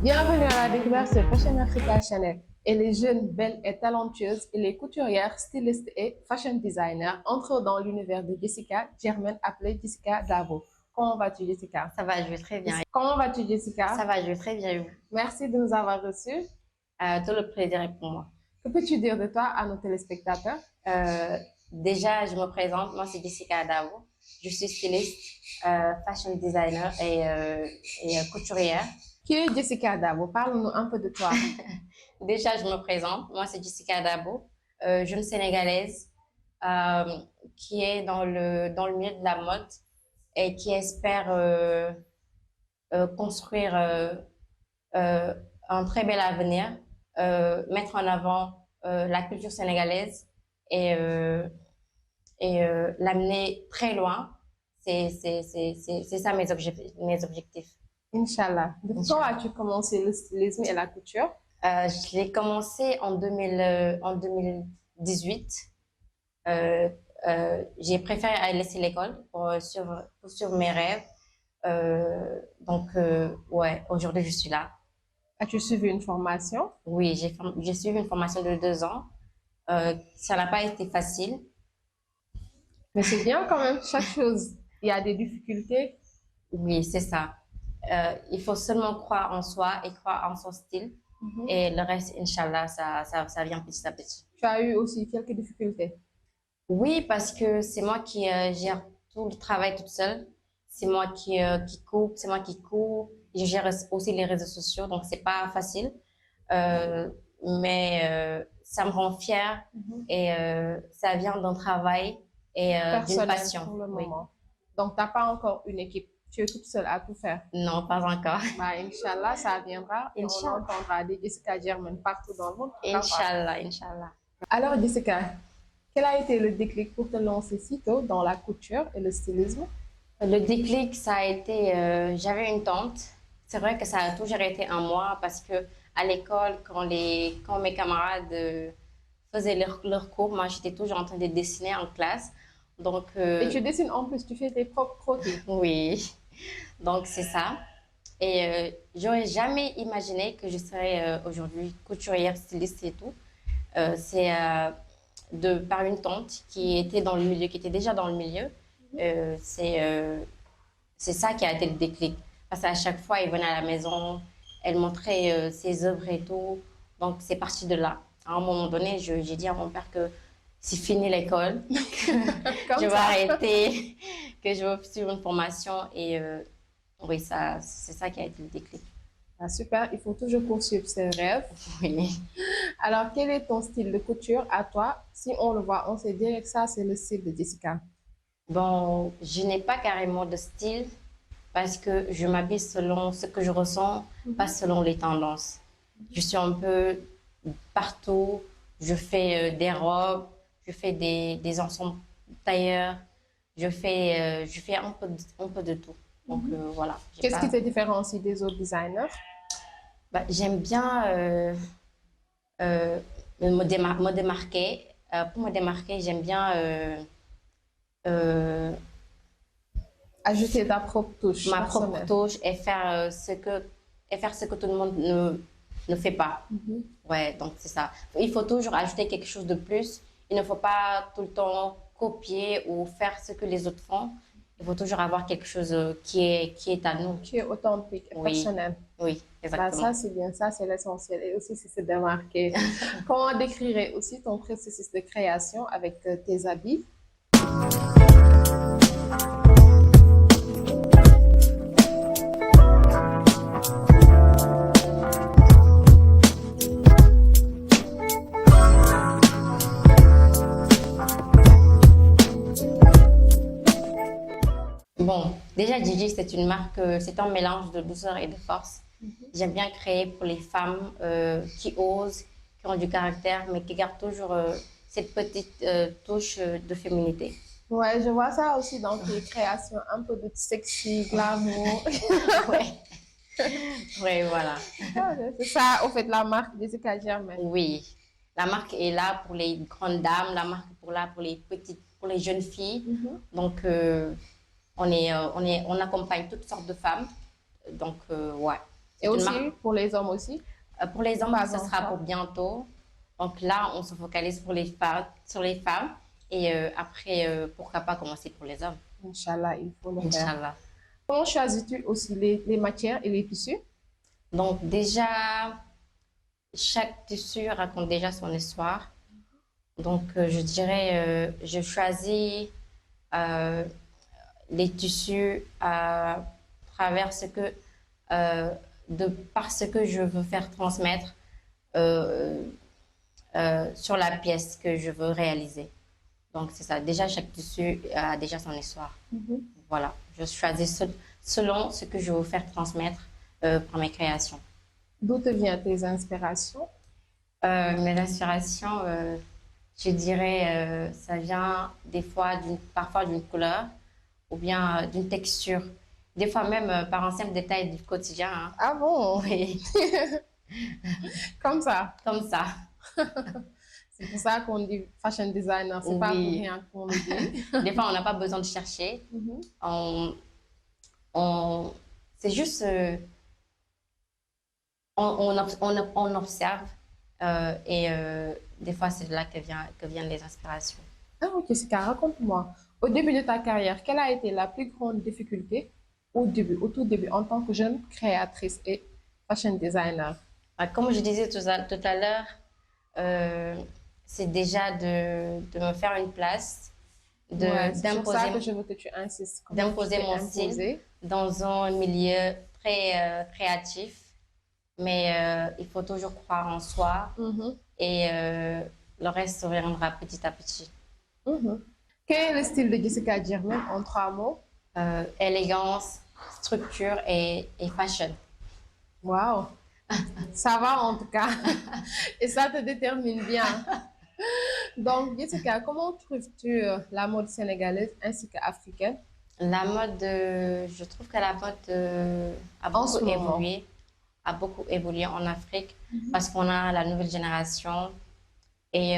Bienvenue à la découverte de Fashion Africa Channel. Et les jeunes, belles et talentueuses, et les couturières, stylistes et fashion designers entrent dans l'univers de Jessica Germaine, appelée Jessica Davo. Comment vas-tu, Jessica? Ça va, je vais très bien. Comment vas-tu, Jessica? Ça va, je vais très bien. Merci de nous avoir reçus. Tout le plaisir est pour moi. Que peux-tu dire de toi à nos téléspectateurs? Euh, Déjà, je me présente. Moi, c'est Jessica Adavo. Je suis styliste, fashion designer et couturière. Qui est Jessica Davo? Parle-nous un peu de toi. Déjà, je me présente. Moi, c'est Jessica Adabo, jeune sénégalaise euh, qui est dans le milieu de la mode et qui espère construire euh, un très bel avenir, mettre en avant la culture sénégalaise et l'amener très loin. C'est ça mes objectifs. Inch'Allah. De quand as-tu commencé le stylisme et la couture? Je l'ai commencé en 2018. Euh, j'ai préféré aller laisser l'école pour suivre mes rêves. Ouais, aujourd'hui, je suis là. As-tu suivi une formation? Oui, j'ai suivi une formation de 2 ans. Ça n'a pas été facile. Mais c'est bien quand même, chaque chose. Il y a des difficultés. Oui, c'est ça. Il faut seulement croire en soi et croire en son style. Mhm. Et le reste, Inch'Allah, ça vient petit à petit. Tu as eu aussi quelques difficultés. Oui, parce que c'est moi qui gère tout le travail toute seule. C'est moi qui coupe, c'est moi qui cours. Je gère aussi les réseaux sociaux, donc c'est pas facile. Euh, mais ça me rend fière Mhm. et ça vient d'un travail et d'une Personnel passion. pour le Oui. moment. Donc, tu n'as pas encore une équipe. Tu es toute seule à tout faire. Non, pas encore. Bah, Inch'Allah, ça viendra et on Inch'Allah. entendra des Jessica Germain partout dans le monde. Inch'Allah, Inch'Allah. Alors, Jessica, quel a été le déclic pour te lancer si tôt dans la couture et le stylisme? Le déclic, ça a été, j'avais une tante. C'est vrai que ça a toujours été un moi parce que à l'école, quand mes camarades faisaient leur cours, moi j'étais toujours en train de dessiner en classe. Donc, Et tu dessines en plus, tu fais tes propres croquis. oui, donc c'est ça. Et j'aurais jamais imaginé que je serais aujourd'hui couturière, styliste et tout. C'est par une tante qui était dans le milieu, qui était déjà dans le milieu. Euh, c'est euh, c'est ça qui a été le déclic. Parce qu'à chaque fois, elle venait à la maison, elle montrait ses œuvres et tout. Donc, c'est parti de là. À un moment donné, j'ai dit à mon père que c'est fini l'école, je Comme vais ça. arrêter, que je vais suivre une formation. Et oui, c'est ça qui a été le déclic. Ah, super, il faut toujours poursuivre ses rêves. Oui. Alors, quel est ton style de couture à toi? Si on le voit, on sait dire que ça, c'est le style de Jessica. Bon, je n'ai pas carrément de style parce que je m'habille selon ce que je ressens, pas selon les tendances. Je suis un peu partout. Je fais des robes, je fais des ensembles tailleurs, je fais un peu de tout. Donc voilà. Qu'est-ce qui te différencie des autres designers? J'aime bien me démarquer. Pour me démarquer, j'aime bien euh, Ajouter ta propre touche ma propre personnelle. touche et faire ce que tout le monde ne fait pas. Mhm. Ouais, donc c'est ça. Il faut toujours ajouter quelque chose de plus. Il ne faut pas tout le temps copier ou faire ce que les autres font. Il faut toujours avoir quelque chose qui est à nous. Qui est authentique et Oui, personnel. oui, Bah, ça, exactement. c'est bien, ça, c'est l'essentiel. Et aussi, c'est se démarquer. Comment décrirais aussi ton processus de création avec tes habits? Bon, déjà Gigi, c'est une marque, c'est un mélange de douceur et de force. J'aime bien créer pour les femmes qui osent, qui ont du caractère, mais qui gardent toujours cette petite touche de féminité. Ouais, je vois ça aussi dans tes créations, un peu de sexy, glamour. Ouais, ouais, voilà. Ah, c'est ça, au fait, la marque Jessica Germain. Oui, la marque est là pour les grandes dames, la marque est là pour les petites, pour les jeunes filles. Mhm. Donc, on accompagne toutes sortes de femmes. Donc, ouais. Et aussi pour les hommes aussi? Pour les hommes, Pas ce sera encore. pour bientôt. Donc là, on se focalise pour sur les femmes. Et après, pourquoi pas commencer pour les hommes, Inch'Allah, il faut le faire. Inch'Allah. Comment choisis-tu aussi les matières et les tissus? Donc déjà, chaque tissu raconte déjà son histoire. Donc je dirais, je choisis euh, les tissus à travers par ce que je veux faire transmettre euh, sur la pièce que je veux réaliser. Donc c'est ça. Déjà, chaque tissu a déjà son histoire. Mhm. Voilà. Je choisis selon ce que je veux faire transmettre par mes créations. D'où te viennent tes inspirations? Mes inspirations, je dirais, ça vient des fois parfois d'une couleur ou bien d'une texture. Des fois même par un simple détail du quotidien, hein. Ah bon? Oui, Comme ça. comme ça. C'est pour ça qu'on dit fashion designer. C'est pas pour Oui. rien qu'on le dit. Des fois, on n'a pas besoin de chercher. Mhm. On, c'est juste, on observe et des fois, c'est de là que viennent les inspirations. Ah ok, Jessica, raconte-moi. Au début de ta carrière, quelle a été la plus grande difficulté au tout début, en tant que jeune créatrice et fashion designer? Comme je disais tout à l'heure, c'est déjà de me faire une place, Ouais, c'est sur ça que d'imposer je veux que tu insistes. Comment d'imposer tu t'es mon style imposée? dans un milieu très créatif. Mais il faut toujours croire en soi Mhm, et le reste viendra petit à petit. mhm. Quel est le style de Jessica Germain en trois mots? Élégance, structure et fashion. Waouh, ça va en tout cas. Et ça te détermine bien. Donc, Jessica, comment trouves-tu la mode sénégalaise ainsi qu'africaine La mode, je trouve que la mode a en ce beaucoup moment? évolué, en Afrique parce qu'on a la nouvelle génération et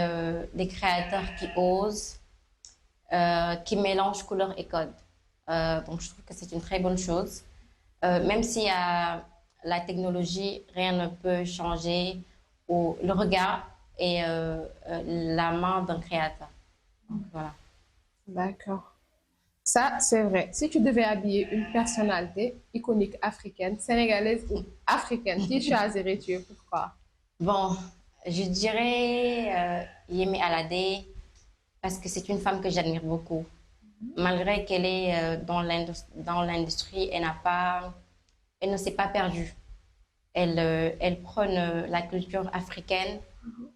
des créateurs qui osent, qui mélangent couleurs et codes. Donc, je trouve que c'est une très bonne chose. Même s'il y a la technologie, rien ne peut changer le regard et la main d'un créateur. Donc, voilà. D'accord. Ça, c'est vrai. Si tu devais habiller une personnalité iconique africaine, sénégalaise ou africaine, qui choisirais-tu et pourquoi? Bon, je dirais Yemi Alade parce que c'est une femme que j'admire beaucoup. Malgré qu'elle est dans l'industrie, elle ne s'est pas perdue. Elle prône la culture africaine.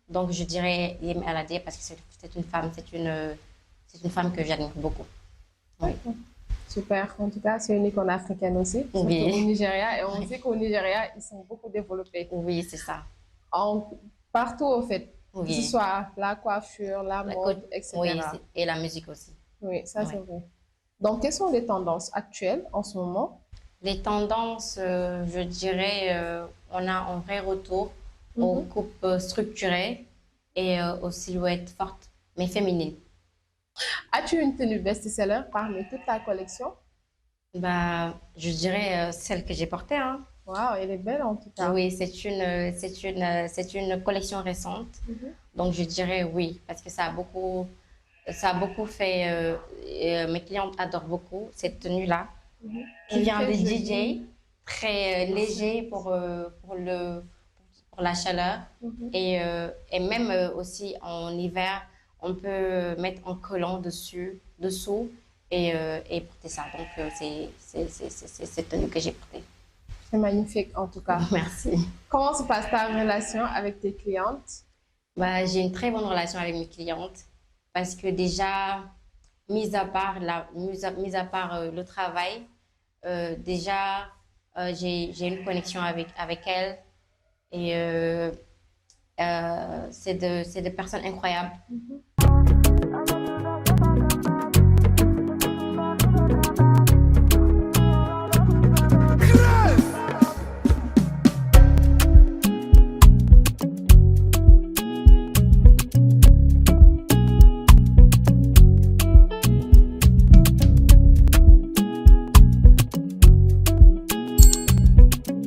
Donc, je dirais Yemi Alade parce que c'est une femme, c'est une femme que j'admire beaucoup. Oui. Super. En tout cas, c'est une icône africaine aussi, surtout Oui. au Nigeria. Et on sait qu'au Nigeria, ils sont beaucoup développés. Oui, c'est ça. En, partout, au fait. Que ce Oui. soit la coiffure, la mode, etc. Oui, et la musique aussi. Oui, ça, Oui. c'est vrai. Donc, quelles sont les tendances actuelles en ce moment? Les tendances, je dirais, on a un vrai retour aux Mhm. coupes structurées et aux silhouettes fortes, mais féminines. As-tu une tenue best-seller parmi toute ta collection? Bah, je dirais celle que j'ai portée, hein. Waouh, elle est belle en tout cas. Oui, c'est une collection récente. Mhm. Donc, je dirais oui, parce que ça a beaucoup fait, mes clientes adorent beaucoup cette tenue-là. Mhm. Qui vient Très des jolie. DJ, très léger pour la chaleur. Mhm. Et même aussi en hiver, on peut mettre un collant dessous et porter ça. Donc, c'est cette tenue que j'ai portée. C'est magnifique en tout cas. Merci. Comment se passe ta relation avec tes clientes? Bah, j'ai une très bonne relation avec mes clientes parce que déjà, mis à part le travail, déjà, j'ai une connexion avec elles et c'est des personnes incroyables.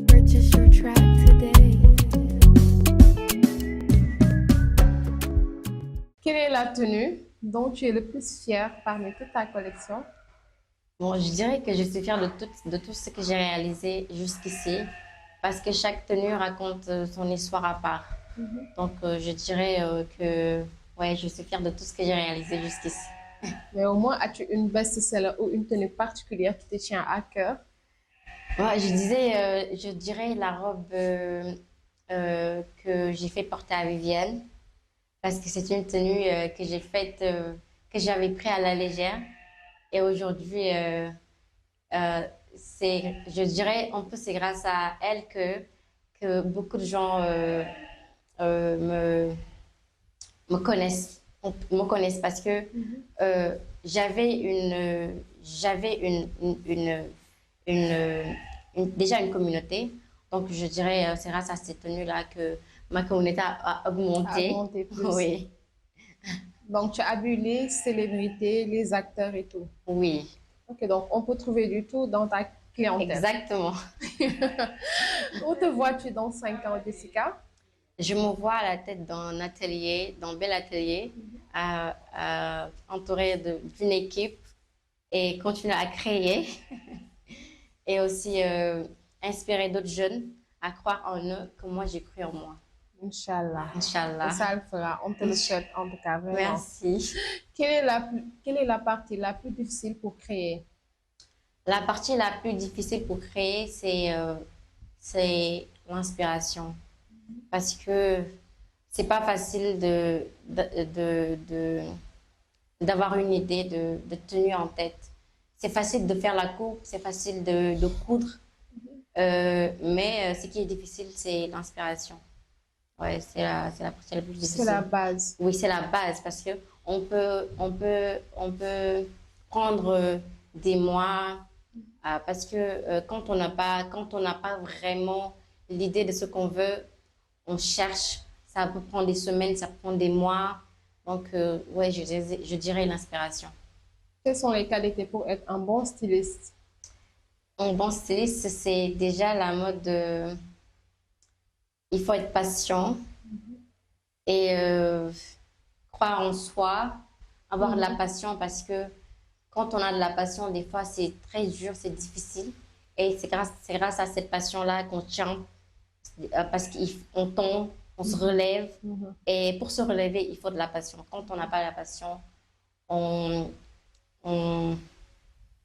Purchase your dont tu es le plus fier parmi toute ta collection? Bon, je dirais que je suis fière de tout ce que j'ai réalisé jusqu'ici, parce que chaque tenue raconte son histoire à part. Mhm. Donc, je dirais que ouais, je suis fière de tout ce que j'ai réalisé jusqu'ici. Mais au moins, as-tu une best-seller ou une tenue particulière qui te tient à cœur? Ouais, je dirais la robe que j'ai fait porter à Vivienne, parce que c'est une tenue que j'ai faite, que j'avais pris à la légère. Et aujourd'hui, je dirais, un peu, c'est grâce à elle que beaucoup de gens euh, me connaissent parce que Mhm. j'avais déjà une communauté. Donc, je dirais, c'est grâce à cette tenue-là que ma communauté a À augmenté. augmenter plus. Oui, Donc, tu as vu les célébrités, les acteurs et tout. oui, Ok, donc on peut trouver du tout dans ta clientèle. exactement. Où te vois-tu dans 5 ans, Jessica? Je me vois à la tête d'un atelier, d'un bel atelier, entourée d'une équipe et continuer à créer et aussi inspirer d'autres jeunes à croire en eux comme moi j'ai cru en moi. Inch'Allah. Et Inch'Allah. ça le fera. On te le souhaite en tout cas, vraiment. Merci. Quelle est la partie la plus difficile pour créer? La partie la plus difficile pour créer, c'est l'inspiration. Parce que c'est pas facile d'avoir une idée de tenue en tête. C'est facile de faire la coupe, c'est facile de coudre, mais ce qui est difficile, c'est l'inspiration. Ouais, c'est la partie la plus C'est la difficile. base. Oui, c'est la base parce que on peut prendre des mois parce que quand on n'a pas vraiment l'idée de ce qu'on veut, on cherche. Ça peut prendre des semaines, ça peut prendre des mois. Donc, ouais, je dirais l'inspiration. Quelles sont les qualités pour être un bon styliste? Un bon styliste, c'est déjà la mode. Il faut être patient et croire en soi, avoir de la Mhm. passion parce que quand on a de la passion, des fois, c'est très dur, c'est difficile. Et c'est grâce à cette passion-là qu'on tient parce qu'on tombe, on se relève. Mhm. Et pour se relever, il faut de la passion. Quand on n'a pas la passion, on, on,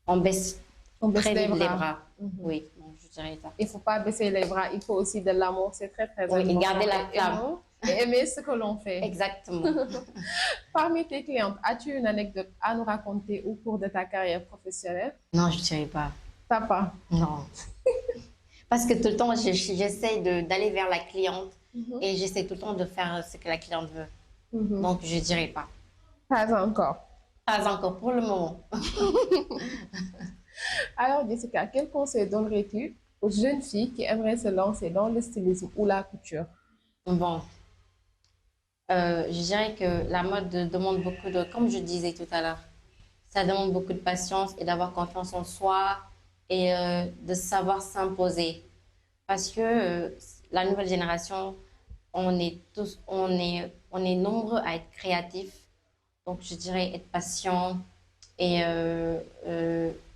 on baisse On baisse très les vite les bras. bras. Mhm. Oui, donc je dirais ça. Il ne faut pas baisser les bras, il faut aussi de l'amour, c'est très très Oui, et important. garder la Et flamme. aimer ce que l'on fait. Exactement. Parmi tes clientes, as-tu une anecdote à nous raconter au cours de ta carrière professionnelle? Non, je dirais pas. T'as pas? Non. Parce que tout le temps, j'essaie d'aller vers la cliente Mhm. et j'essaie tout le temps de faire ce que la cliente veut. Mhm. Donc, je dirais pas. Pas encore. Pas encore pour le moment. Alors, Jessica, quel conseil donnerais-tu aux jeunes filles qui aimeraient se lancer dans le stylisme ou la couture? Bon, je dirais que la mode demande beaucoup de, comme je disais tout à l'heure, ça demande beaucoup de patience et d'avoir confiance en soi et de savoir s'imposer. Parce que la nouvelle génération, on est nombreux à être créatifs. Donc, je dirais être patient et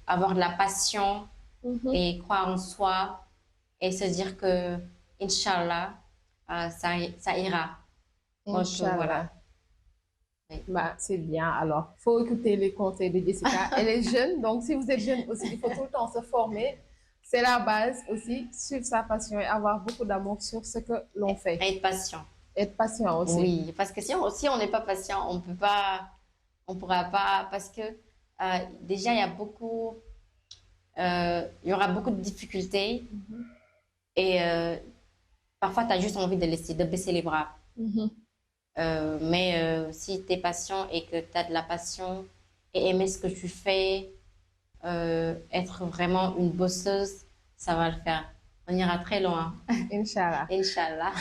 avoir de la passion Mhm. et croire en soi et se dire que, Inch'Allah, ça ira. Donc, voilà. Inch'Allah. Oui. Bah, c'est bien. Alors, il faut écouter les conseils de Jessica. Elle est jeune, donc si vous êtes jeune aussi, il faut tout le temps se former. C'est la base aussi, suivre sa passion et avoir beaucoup d'amour sur ce que l'on fait. Être patient. Être patient aussi. Oui, parce que si on n'est pas patient, on peut pas, on pourra pas, parce que déjà, il y aura beaucoup de difficultés et parfois, tu as juste envie de baisser les bras. Mhm. Mais si tu es patient et que tu as de la passion et aimer ce que tu fais, être vraiment une bosseuse, ça va le faire. On ira très loin, Inch'Allah. Inch'Allah.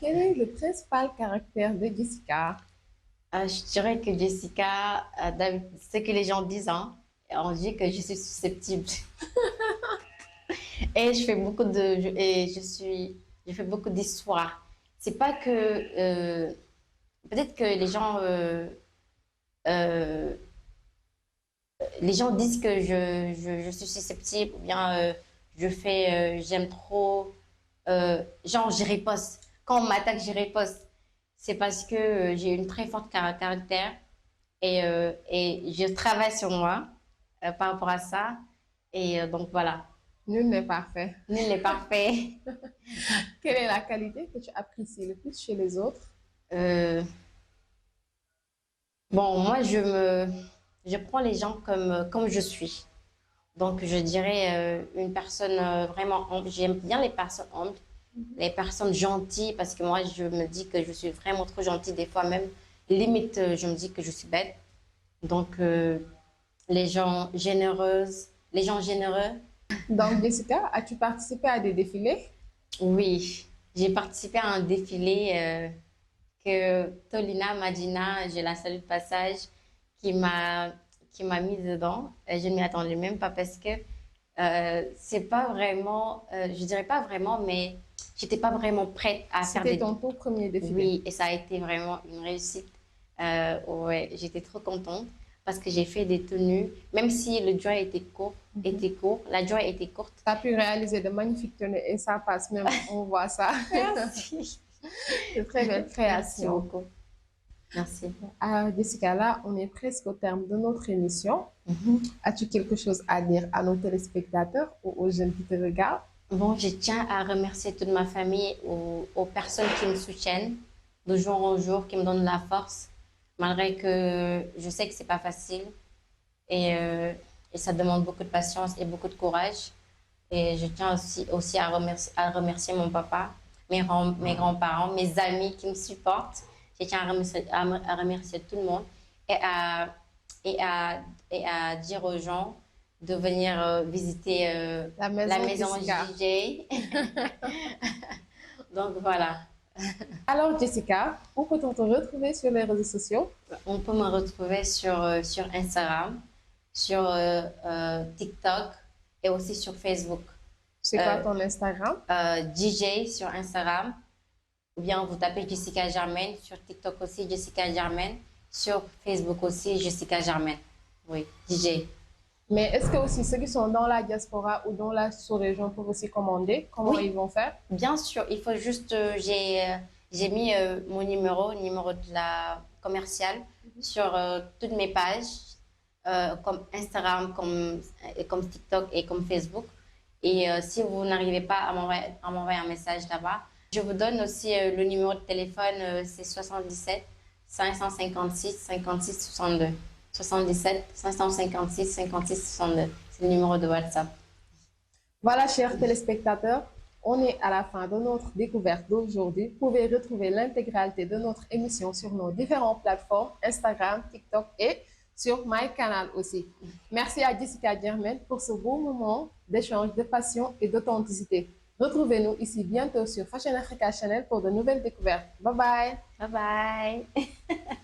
Quel est le principal caractère de Jessica? Je dirais que Jessica, ce que les gens disent, hein, on dit que je suis susceptible. Et je fais beaucoup d'histoires. C'est pas que, peut-être que les gens euh, les gens disent que je suis susceptible ou bien j'aime trop, genre je riposte. Quand on m'attaque, je riposte. C'est parce que j'ai une très forte caractère et je travaille sur moi par rapport à ça. Et donc voilà, Nul n'est parfait. nul n'est parfait. Quelle est la qualité que tu apprécies le plus chez les autres? Euh, bon, moi, je prends les gens comme je suis. Donc, je dirais une personne vraiment humble. J'aime bien les personnes humbles, les personnes gentilles, parce que moi, je me dis que je suis vraiment trop gentille des fois même. Limite, je me dis que je suis bête. Donc, les gens généreux, Donc, Jessica, as-tu participé à des défilés? oui. J'ai participé à un défilé que Tolina Madina, je la salue de passage, qui m'a qui m'a mis dedans. Je ne m'y attendais même pas parce que c'est pas vraiment, je dirais pas vraiment, mais j'étais pas vraiment prête à faire C'était des... ton tout premier défilé. Oui, et ça a été vraiment une réussite. Ouais, j'étais trop contente parce que j'ai fait des tenues, même si le jour était court, la joie était courte. Tu as pu réaliser de magnifiques tenues et ça passe même, on voit ça. Merci. De très belles Merci créations. beaucoup. Merci. Jessica, là, on est presque au terme de notre émission. Mhm. As-tu quelque chose à dire à nos téléspectateurs ou aux jeunes qui te regardent? Bon, je tiens à remercier toute ma famille, aux personnes qui me soutiennent de jour en jour, qui me donnent la force, malgré que je sais que c'est pas facile et ça demande beaucoup de patience et beaucoup de courage. Et je tiens aussi à remercier mon papa, mes grands-parents, mes amis qui me supportent. Je tiens à remercier tout le monde et et à, et à dire aux gens de venir visiter La la maison maison Jessica. JJ. Donc voilà, Alors, Jessica, où peut-on te retrouver sur les réseaux sociaux? on peut me retrouver sur Instagram, sur TikTok et aussi sur Facebook. C'est quoi Euh, ton Instagram? DJ sur Instagram, ou bien vous tapez Jessica Germaine, sur TikTok aussi Jessica Germaine, sur Facebook aussi Jessica Germaine. Oui, DJ. Mais est-ce que aussi ceux qui sont dans la diaspora ou dans la sous-région peuvent aussi commander? Comment Oui, ils vont faire? bien sûr, il faut juste, j'ai mis mon numéro de la commerciale sur toutes mes pages, comme Instagram, comme TikTok et comme Facebook. Et si vous n'arrivez pas à m'envoyer un message là-bas, je vous donne aussi le numéro de téléphone, c'est 77 556 56 62. 77 556 56 62. C'est le numéro de WhatsApp. Voilà, chers téléspectateurs, on est à la fin de notre découverte d'aujourd'hui. Vous pouvez retrouver l'intégralité de notre émission sur nos différentes plateformes, Instagram, TikTok et sur MyCanal aussi. Merci à Jessica Germaine pour ce beau moment d'échange, de passion et d'authenticité. Retrouvez-nous ici bientôt sur Fashion Africa Channel pour de nouvelles découvertes. Bye bye! Bye bye!